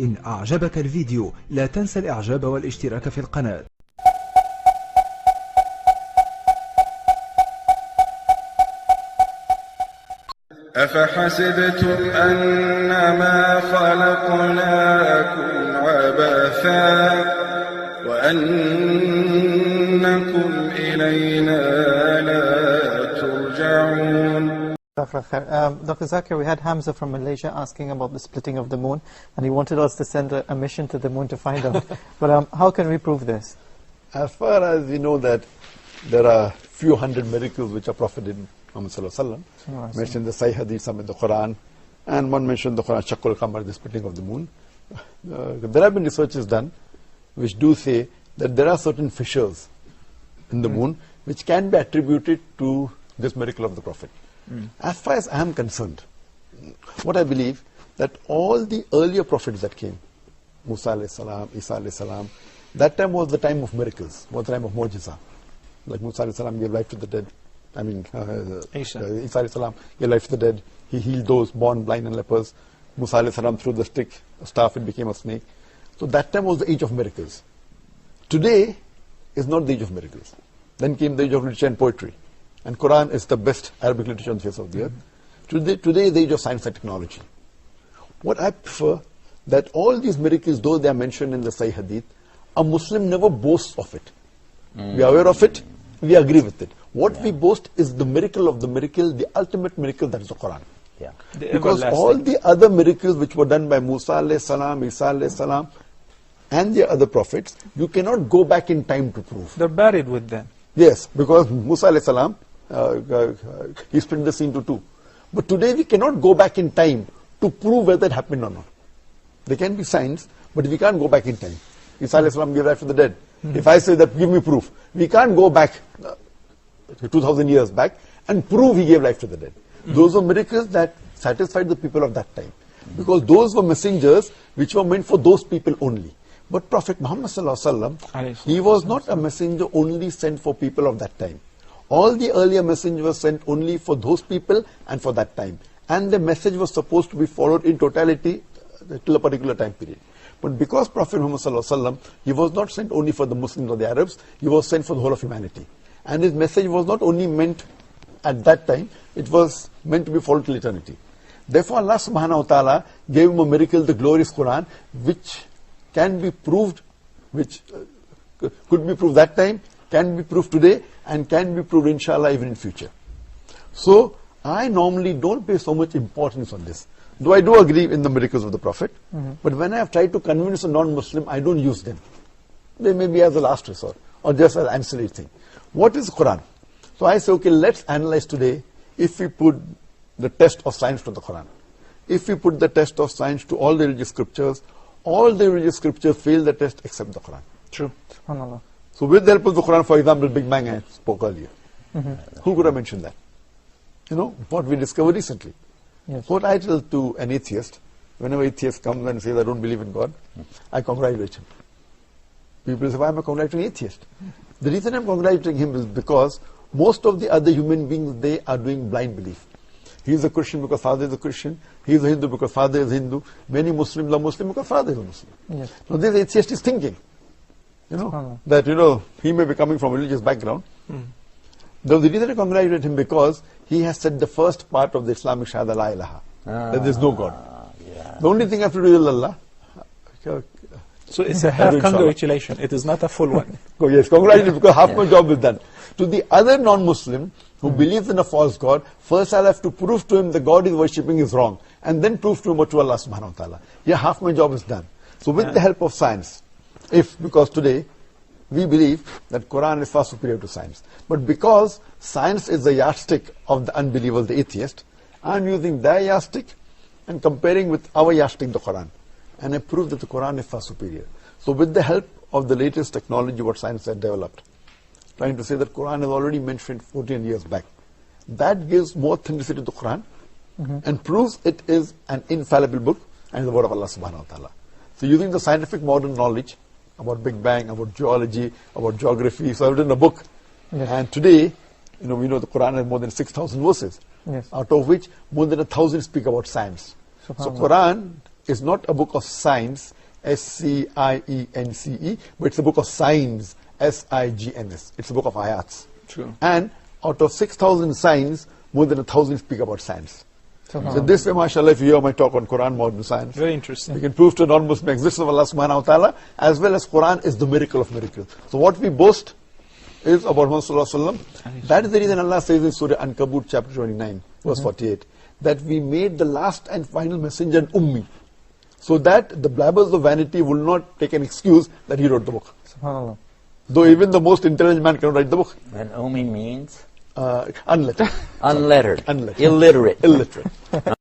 إن أعجبك الفيديو لا تنسى الإعجاب والاشتراك في القناة. أفحسبتم أنما خلقناكم عبثا وأنكم إلينا لا ترجعون. Dr. ذاكر, we had Hamza from Malaysia asking about the splitting of the moon, and he wanted us to send a mission to the moon to find out. But how can we prove this? As far as we know that there are few hundred miracles which are propheted in Muhammad Sallallahu Alaihi Wasallam, mentioned the Sahih Hadith, some in the Quran, and one mentioned the Quran, Shakul Qamar, the splitting of the moon. There have been researches done which do say that there are certain fissures in the moon which can be attributed to this miracle of the Prophet. As far as I am concerned, what I believe, that all the earlier prophets that came, Musa alayhi salam, Isa alayhi salam, that time was the time of miracles, was the time of mu'jiza. Like Musa alayhi salam gave life to the dead. I mean, Isa alayhi salam gave life to the dead. He healed those born blind and lepers. Musa alayhi salam threw the stick, a staff, it became a snake. So that time was the age of miracles. Today is not the age of miracles. Then came the age of literature and poetry. And Quran is the best Arabic literature on the face of the earth. Today is the age of science and technology. What I prefer, that all these miracles, though they are mentioned in the Sahih Hadith, a Muslim never boasts of it. We are aware of it, we agree with it. What we boast is the miracle of the miracle, the ultimate miracle, that is the Quran. Because all the other miracles which were done by Musa alayhi salam, Isa alayhi salam, and the other prophets, you cannot go back in time to prove. They're buried with them. Yes, because Musa alayhi salam, he split the sea into two. But today we cannot go back in time to prove whether it happened or not. There can be signs, but we can't go back in time. Isa alayhi salam gave life to the dead. If I say that, give me proof. We can't go back 2000 years back and prove he gave life to the dead. Those were miracles that satisfied the people of that time. Because those were messengers which were meant for those people only. But Prophet Muhammad Sallallahu Alaihi Wasallam, he was not a messenger only sent for people of that time. All the earlier messengers were sent only for those people and for that time. And the message was supposed to be followed in totality till a particular time period. But because Prophet Muhammad Sallallahu Alaihi Wasallam, he was not sent only for the Muslims or the Arabs, he was sent for the whole of humanity. And his message was not only meant at that time, it was meant to be followed till eternity. Therefore Allah subhanahu wa ta'ala gave him a miracle, the glorious Quran, which can be proved, which could be proved that time, can be proved today, and can be proved inshallah even in future. So I normally don't pay so much importance on this. Though I do agree in the miracles of the Prophet, but when I have tried to convince a non-Muslim, I don't use them. They may be as a last resort, or just as an ancillary thing. What is Quran? So I say, okay, let's analyze today, if we put the test of science to the Quran. If we put the test of science to all the religious scriptures, all the religious scriptures fail the test except the Quran. True. SubhanAllah. So with the help of the Quran, for example, Big Bang I spoke earlier. Who could have mentioned that? You know, what we discovered recently. Yes. What I tell to an atheist, whenever atheist comes and says, I don't believe in God, I congratulate him. People say, why am I congratulating an atheist? The reason I'm congratulating him is because most of the other human beings, they are doing blind belief. He is a Christian because father is a Christian. He is a Hindu because father is Hindu. Many Muslims are Muslim because father is a Muslim. Yes. Now this atheist is thinking, you know, that, you know, he may be coming from a religious background. The reason I congratulate him because he has said the first part of the Islamic Shahada La ilaha, that there is no God. The only thing I have to do is Allah. So it's a half congratulation. It is not a full one. Oh yes, congratulations, because half my job is done. To the other non-Muslim who believes in a false God, first I'll have to prove to him the God he's worshipping is wrong, and then prove to him what to Allah subhanahu wa ta'ala. Yeah, half my job is done. So with the help of science, because today we believe that Quran is far superior to science, but because science is the yardstick of the unbeliever, the atheist, I'm using their yardstick and comparing with our yardstick, the Quran. And I prove that the Quran is far superior. So with the help of the latest technology what science has developed, trying to say that Quran is already mentioned 14 years back, that gives more authenticity to the Quran and proves it is an infallible book and the word of Allah subhanahu wa ta'ala. So using the scientific modern knowledge about Big Bang, about geology, about geography, so I've written a book. And today, you know, we know the Quran has more than 6,000 verses, out of which more than 1,000 speak about science. So Quran is not a book of science, S-C-I-E-N-C-E, but it's a book of signs, S-I-G-N-S. It's a book of ayats. True. And out of 6,000 signs, more than 1,000 speak about science. So SubhanAllah. this way, mashallah, if you hear my talk on Quran, modern science, Very interesting. we can prove to non-Muslim existence of Allah subhanahu wa ta'ala, as well as Quran is the miracle of miracles. So what we boast is about Muhammad sallallahu alaihi wasallam. That is the reason Allah says in Surah Ankabut chapter 29, verse 48, that we made the last and final messenger an ummi, so that the blabbers of vanity will not take an excuse that he wrote the book. SubhanAllah. Though even the most intelligent man cannot write the book. And Ummi means? Unlettered. Unlettered. Unlettered. Illiterate. Illiterate.